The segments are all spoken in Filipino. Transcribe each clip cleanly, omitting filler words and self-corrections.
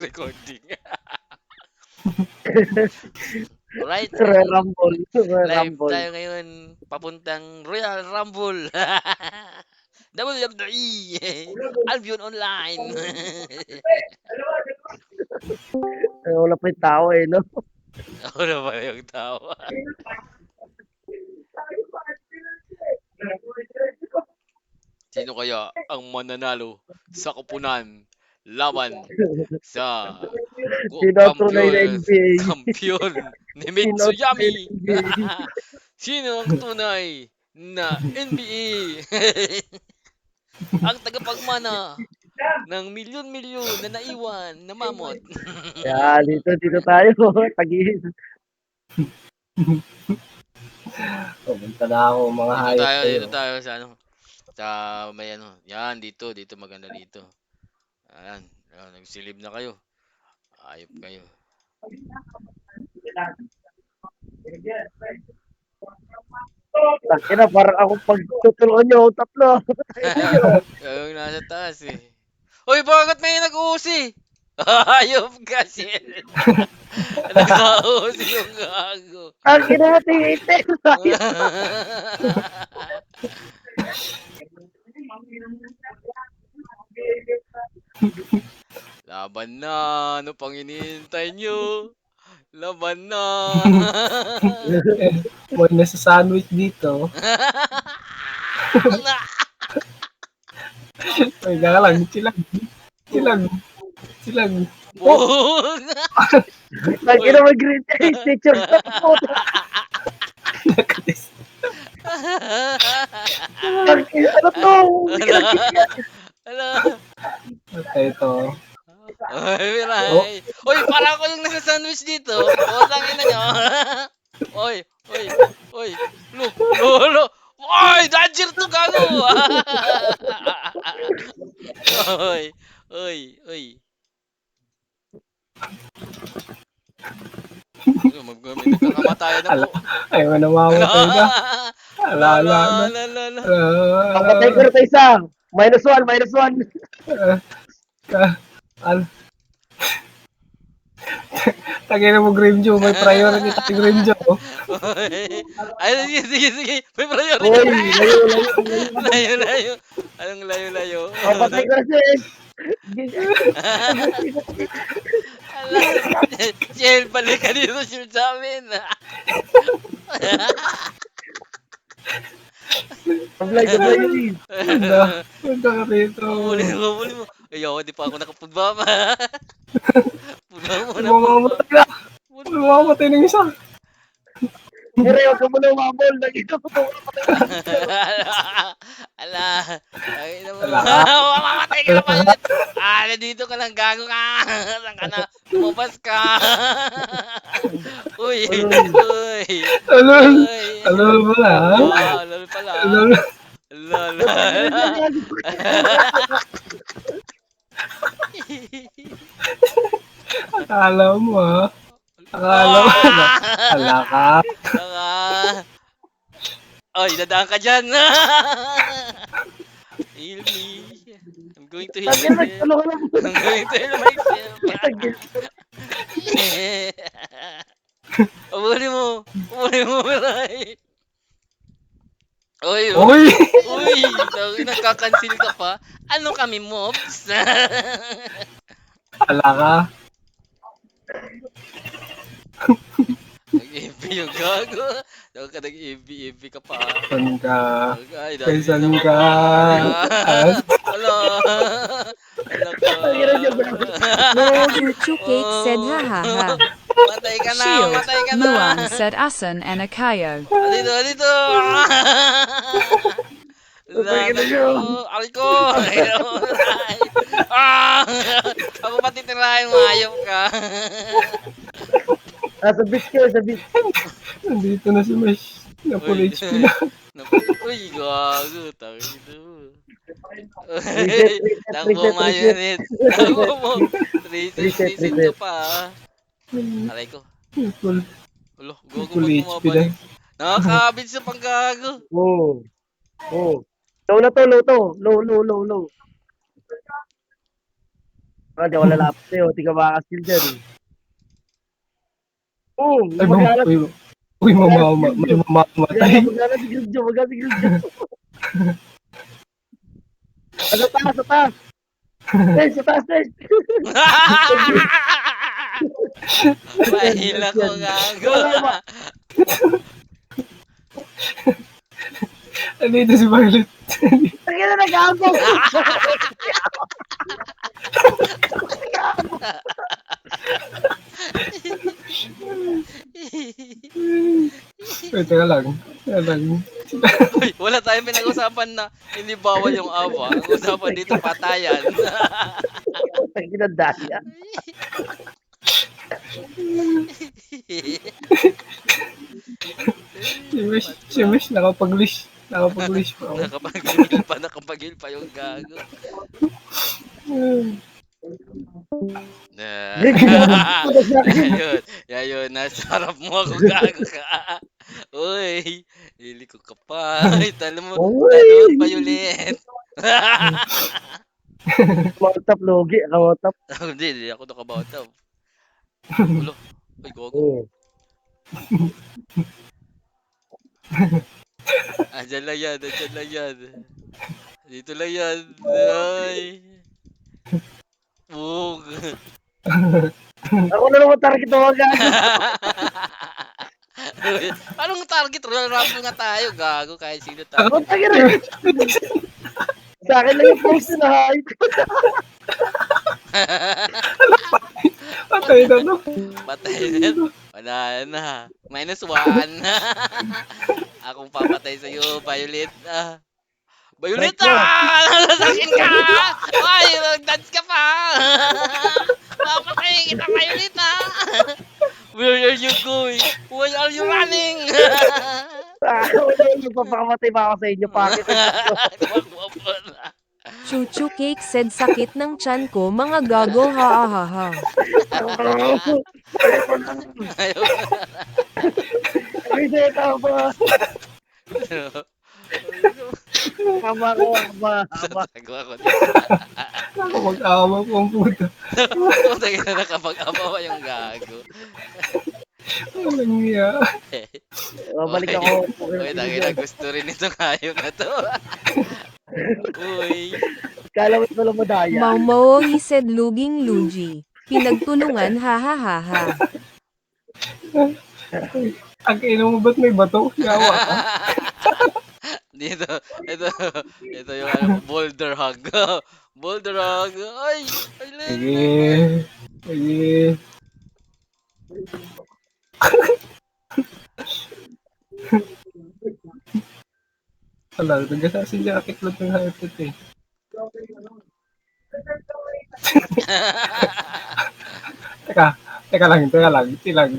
Recording. Alright, Re-rumble. live Re-rumble. tayo ngayon papuntang Royal Rumble. WWE. Albion Online. Wala pa yung tao eh, no? Ano ba yung tao? Sino kaya ang mananalo sa kupunan laban sa Sino ang tunay na NBA? kampiyon ni Sino ang tunay Mitsuyami? na NBA? Sino ang tunay na NBA? Ang tagapagmana ng milyon-milyon na naiwan na mamot. Kaya dito tayo. Tagin. Pumunta na ako mga Dito hayop tayo, kayo. dito tayo sa ano. Sa may ano. Yan, dito maganda dito. Ayan, ayan, nagsilib na kayo. Ayop kayo. Tangina, parang ako pagtuturuan nyo, tatlo. Yung nasa taas eh. Uy, bakit may nag-uusi? Ayop kasi. Nag-uusi yung gago. Ang ina mo, tingin. Laban na. Ano pang hinihintay nyo? Laban na. May nasa sandwich dito. Ay, lang. Silag. Bug. Ang ina mo, green teacher ka po. Ang ina, ano to? Ala. Okay, ito. Ay, miray. Uy, parang ako yung nasa sandwich dito. Putang ina nyo. Uy. Lo. Uy, dodger to gago. Uy. May nagkakamatayan na po. Ay, namamatay na. Ala. Papatay ko na tayo isa. -1. Tagay na mo Green Joe. May priority tayo Green Joe. Ay, sige. May priority. Uy, Layo. Anong layo? Papatay ko na siya eh. Ala, Shell, balik ka dito, Shell, sa amin. Sablay yun. Punta ka rito. Huli mo. Ayoko, di pa ako nakapudba pa. Pudba muna. Mamamatay ng isa. Pero huwag ka muna umabol. Nagito ko ito. Ala. Ay, mamamatay ka na pala. Dito ka lang, gago ka. Saan ka na? Lumabas ka. Uy. Alol pala. Alol pala. Alol. Akala mo ha. Ala ka. Oy, dadaan ka dyan. Heal me. I'm going to heal myself. Umuli mo, Miray. Uy. Nagkakansil ka pa. Ano kami, mobs? Ala ka. Nag-EV yung gago. Daw ka nag-EV ka pa. Saan ka? Ay, Saan ka? Wala ka. Chukake said hahaha. Matay ka na. Muang said Asan and Akayo. Dito. Aray ko. Ako patitirahin mo. Ayaw ka. Sa beach kayo, sa beach. Nandito na si Mesh. Na-full HP na. Uy, gago. Tangin Tanggo mayonnaise. Tanggo mo. Reset ka pa. Aray ko. Full Gogo HP na. bumabalik. Nakakabit sa panggago. Oo. Low na to. Low. Hindi ako lalapit sa'yo. Hindi ka makakaskill dyan. Oo, Ay, magana. uy, mamamatay. Magana si Grimjo. Magana si Grimjo. Sa taas, sa taas. Guys, sa taas, guys. Mahila ko gago. Andito si Violet. Tangin na nag-aabang. Wait, teka lang. Uy, wala tayong pinag-usapan na hindi bawal yung awa. Ang usapan dito, patayan. Tangin na daya. Si Mish, nakapag-leash. Nakapag-leash pa ako. Nakapagil pa yung gago. Yun, nasa harap mo ako, gago ka. Uy, hili ko ka pa. Talo mo, Violet. Kamotap, logi. Kamotap. Hindi ako nakabata. Ulo, uy, gogo. Andyan lang yan. Dito lang yan. Ay. Bug. Ako na naman target mo agad. Anong target? Rambo nga tayo, gago. Kahit sino tayo. Ako tangin na. Sa akin lang yung post na hype. Patay na no. Patay na. Wala na. -1. Akong papatay sa'yo, Violet. Violet! Nalasakin ka! Ay, nag-dance ka pa! Papatayin kita, Violet, Where are you going? Why are you running? Magpapakamatay ba ako sa inyo? Bakit? Chuchu Cake said sakit ng tiyan ko mga gago ha ha ha. Ay, tama. Tama ko. Nagawa ko. Nakapag-awa po ang puta. Tagay na nakapag-amawa yung gago. Walang niya. Balik ako. Uy, tagay na gusto rin itong hayop na to. Uy. Kala mo ito lang madaya. Mau he said luging lugi. Pinagtulungan ha ha ha ha. Ang ino mo ba't may bato? Yawa ka? Ito yung boulder hug. Boulder hug. Ay, Sige. Wala, nag-assassin jacket lang ng hypet eh. Teka lang. Tilang.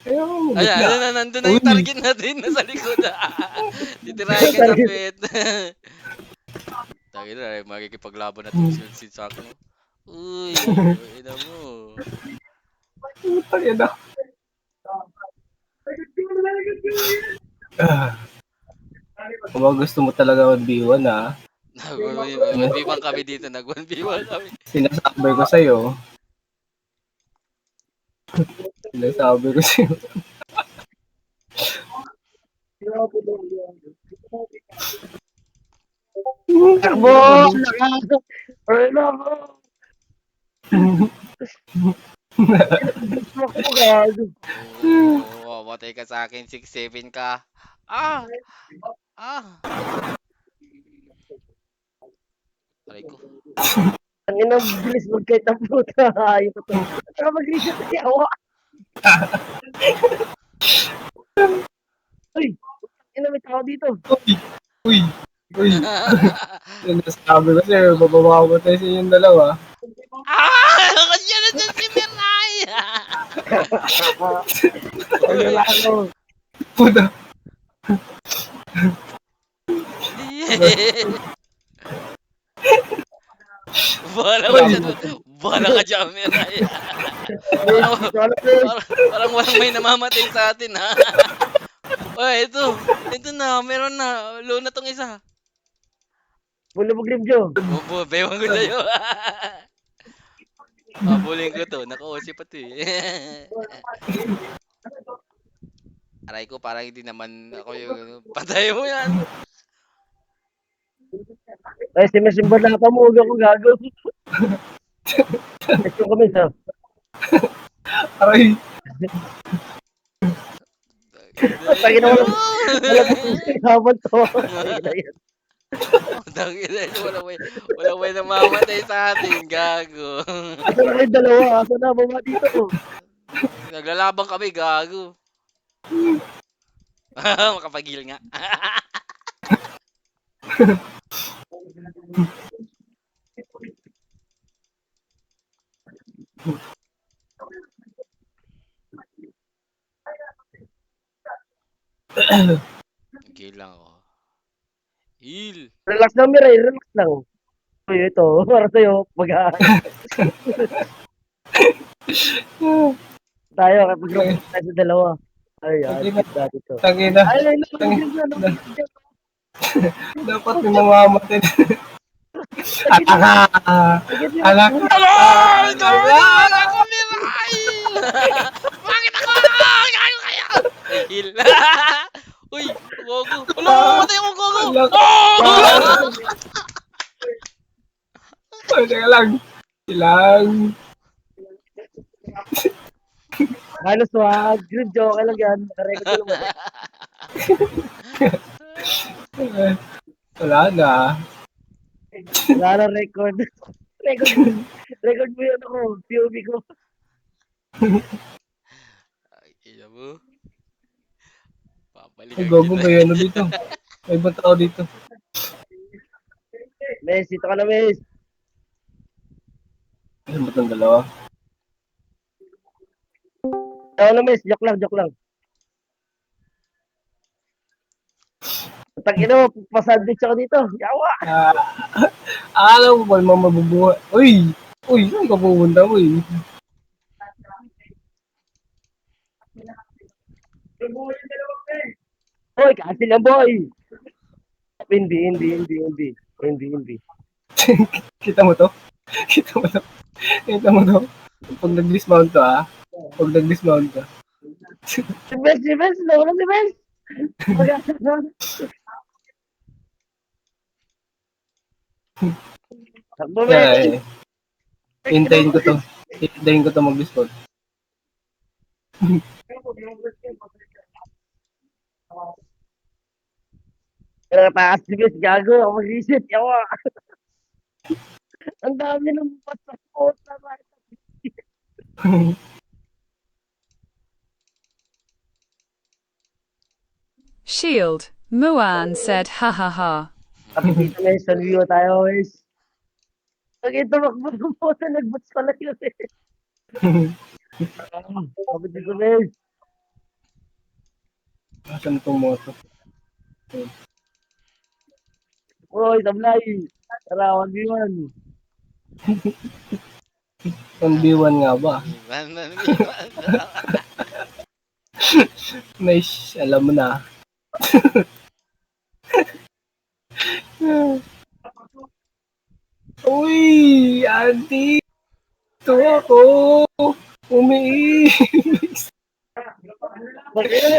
Ayan, nandun na yung target natin. Nasa likod. Titirahin ka sa pet. Tagay na, makikipaglaban na itong si Sako. Uy, ina mo. Tayo na. Kung gusto mo talaga mag-B1 Nag-1v1 kami dito. Nag-1v1 kami. Sinasabi ko sa'yo. Takbo! Lakas! Ano ako? Gusto ko gago. Oo, matay ka sa akin. 6-7 ka. Ah! Aray ko. Ang ina, bilis mag-kite ang puta. Ayun ko to. Saka mag-reset si Awa. Uy! Ina, may tao dito. Uy. Sinasabi ko sa'yo, bababa tayo sa inyong dalawa. Kasi na dyan si Miray! Ano lang ako? Puta. Bahala ka dyan, Miray. Parang walang may namamatay sa atin, ha? Uy, ito na, meron na. Low na tong isa. Bulubog Limjo. Bewan ko sa'yo. Habulin ko to. Naka-OC pa to eh. Aray ko, parang hindi naman ako yung ano. Patay mo yan. Ay, si Mesimba na pamuga ko gago. Ito kami sa. Aray. Tangin na wala. Wala ko habang to. Tangina, wala may namamatay sa atin, gago. Asa na kayo dalawa? Asa na baba dito? Naglalabang kami, gago. Makapagil nga. Gil lang ako. Heal. Relax lang, Miray. Relax lang. Uy, ito. Para sa'yo. Tayo, kapag tayo sa dalawa. Ay, dati to. Tangina. Ay, Dapat may mamamatay. Alak. Alak. Alay! Gawin ako, Miray! Bakit ako? Gago kaya! Ay, heal. Uy, gogo. Wala, mamatay ako, gogo. Alak. Oh! Ay, teka lang. Ilang. ano, swag. Good joke lang yan. Record ko naman. Wala na. Wala na record. Record mo yun ako. POV ko. Ay, ina mo. Ay, Papalikan gogo kita. ba yun? Ano dito? May ibang tao dito. Mes, dito ka na, Mes. Ano ba itong dalawa? Ako na, Mes. Joke lang. Tangina mo, pasandwich ako dito. Yawa! Alam mo ba yung mga mabubuhay? Uy! Uy, saan ka pupunta? Uy! Hoy, kasi na, boy! Hindi. Kita mo to? Kita mo to? Kita mo to? Pag nag-dismount to, ah. Pag nag-dismount to. Si Mes, nawala si Mes! Takbo, Mes! Ay, hintayin ko to. Hintayin ko to mag-dismount. Nakatakas si Mes, gago. Ako mag-reset, yawa! Ang dami ng pasapot na Shield. Muan said ha ha ha. Kapit dito, Mes. Sanwiwa tayo, Mes. Pag tumakbo ng puta, nag-boots pala yun eh. Kapit dito, Mes. Asan itong moto? Hoy, sablay. Tara, 1v1. Ang B1 nga ba? Iwan. Nice, alam mo na. Uy! Auntie! Ito ako! Umiibig!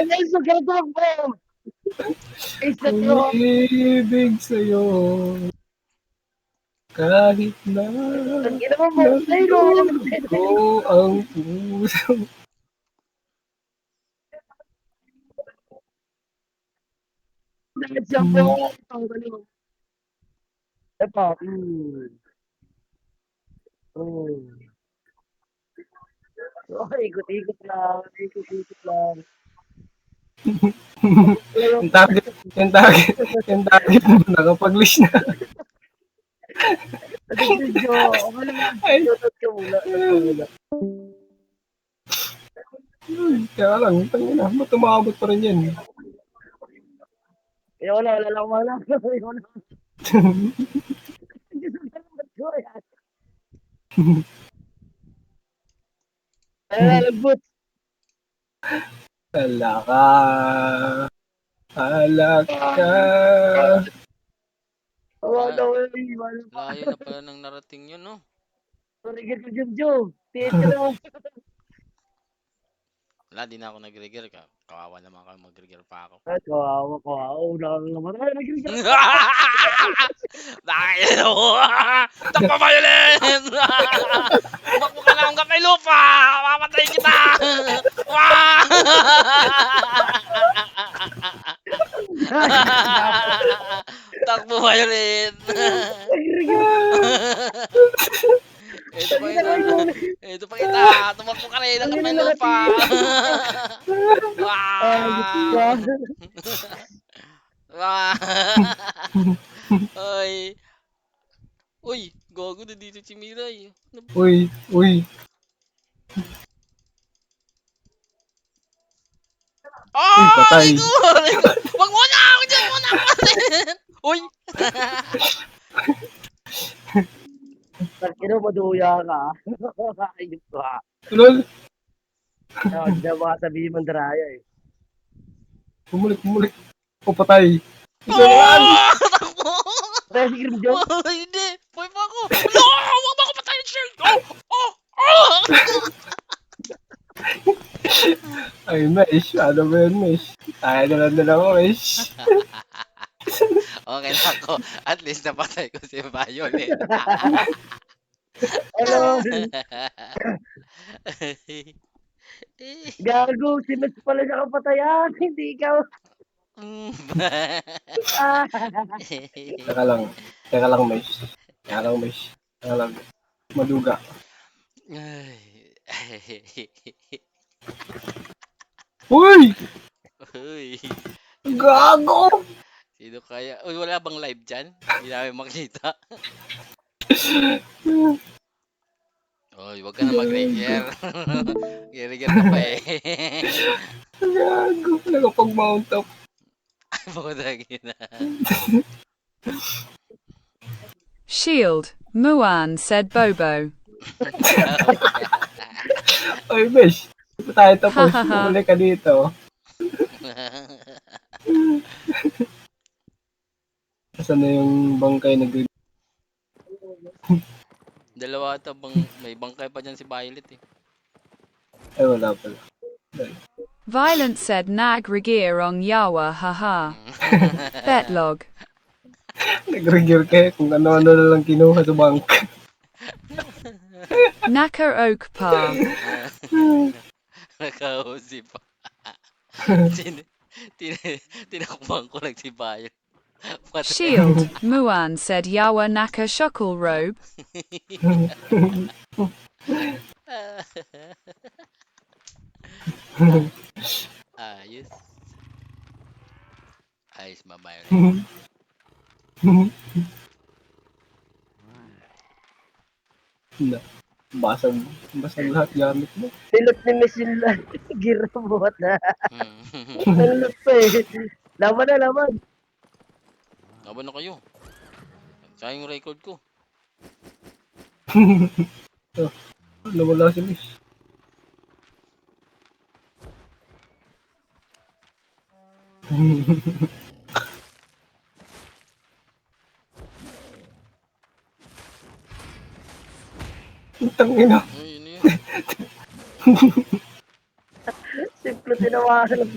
Mes, huwag ka na tumakbo. Isa to. Umiibig sa'yo. Kahit na Ang ina mo, ay, no. ko ang puso. Dahil siya po. Ito. Oh, ikot-ikot lang. Yung target mo nakapag-list na. Video. Okay lang. Ay. Shoutout ka muna. Kaya lang, tangina, ba't umabot pa rin yan? Wala lang wala. Lagbot. Hala ka. Hala ka. Wala. Layo na pala ng narating yun, no? Trigger ko, Jumjum. Tiit ka naman. Wala, di na ako nag-rigger ka. Kawawa naman kayo, mag-rigger pa ako. Ay, kawawa. Wala kang naman. Ay, nag-trigger. Dahil ako! Takpa violin! Tumakbo ka na hanggang kay lupa! Mamatayin kita! Takbo violin! Ito pa kita! Ito pa kita! Tumakbo ka rin hanggang kay lupa! Ay! Uy! Gago na dito si Miray. Uy, uy. Oh! patay. Wag muna! Wag dyan muna! Uy! Takino, maduya ka. Ayup ka. Lol. Hindi na makasabihin mong daraya eh. Bumulik, bumulik. O, patay. Oh! Takbo! Kaya si Grim Joe, Oh, hindi! Puwi pa ako! No! Huwag mo ako patayin, Shield! Oh! Oh! Oh! Ay, Mesh. Ano ba yun, Mesh? Tayo na lang dalawa, Mesh. Okay na ako. At least napatay ko si Violet. hello. Gago, si Mesh pala siya kapatayan. Hindi ikaw. Ah. Teka lang. Teka lang, Mesh. Teka lang, Mesh. Teka lang. Maduga. Uy! Uy! Gago! Sino kaya? Uy, wala bang live dyan? Hindi namin makita. Uy, wag ka na mag-rigger. Rigger ka pa eh. Gago. Nakapag-mount up. Pagkatagin na. Shield, Muan said Bobo. Uy, Mesh. Ito tayo tapos. Hahaha. Bumalik ka dito. Saan na yung bangkay na green? Dalawa ata may bangkay pa dyan si Violet eh. Ay, wala pala. Violent said Nag Rigirong Yawa haha. Betlog. Nag-rigger kayo kung ano-ano na lang kinuha sa bank. Naka Oak Pa. Nakausi pa. Tinakbang ko lang si Violet. Shield, Muan said Yawa Naka Shuckle Robe. Ayos. Ayos ba Violet? Basag, basag lahat gamit mo. Silot ni Mesh yung gira buhat na. Silot pa eh. Laban na, laban. Laban na kayo. Sayang yung record ko. Nawala si Mish. Tangina. Ay, yun yun. Simple tinawasan ng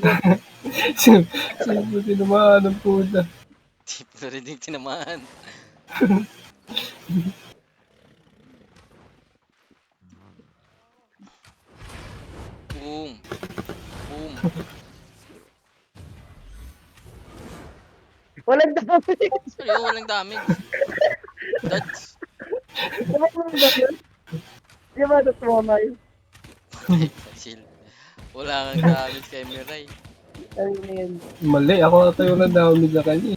Sino tinamaan ng puta? Di pa rin yung tinamaan. Boom. Boom. Walang damage. Ayun, walang damage. That's... Di ba ito tumama yun? Chill. Wala kang damage kay Miray. Ano yun? Mali, ako ata yung na-damage na kanya.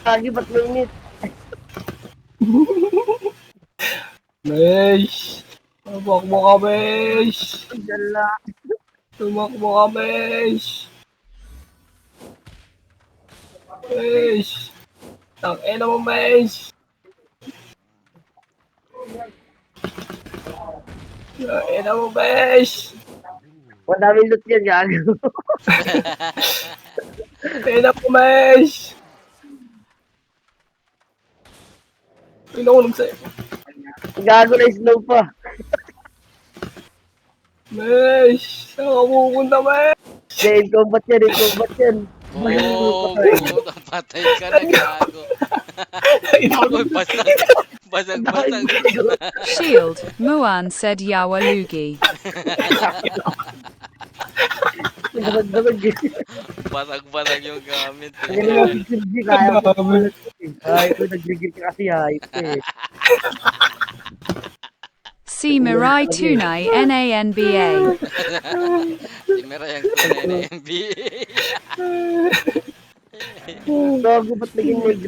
Agi ba't mainit? Mesh! Tumakbo ka, Mesh! Dala. Tumakbo ka, Mesh! Mesh! Tangina mo, Mesh! Tangina mo, Mesh! Ang daming loot yan, gago. Tangina mo, Mesh! Pinahulog sa'yo. Gago na slow pa. Mesh! Saan ka pupunta, Mesh? In combat yan. Oo, patay ka na, gago. Uy, basag. Shield, Muan said Yawa Lugi. Basag yung gamit. Kaya naman si Sirgi, kaya ko. Ay, ito nag-gigil ka kasi hype eh. Si Mirai Tunai NANBA. Si Mirai ang tunay na NBA. Gago, ba't naging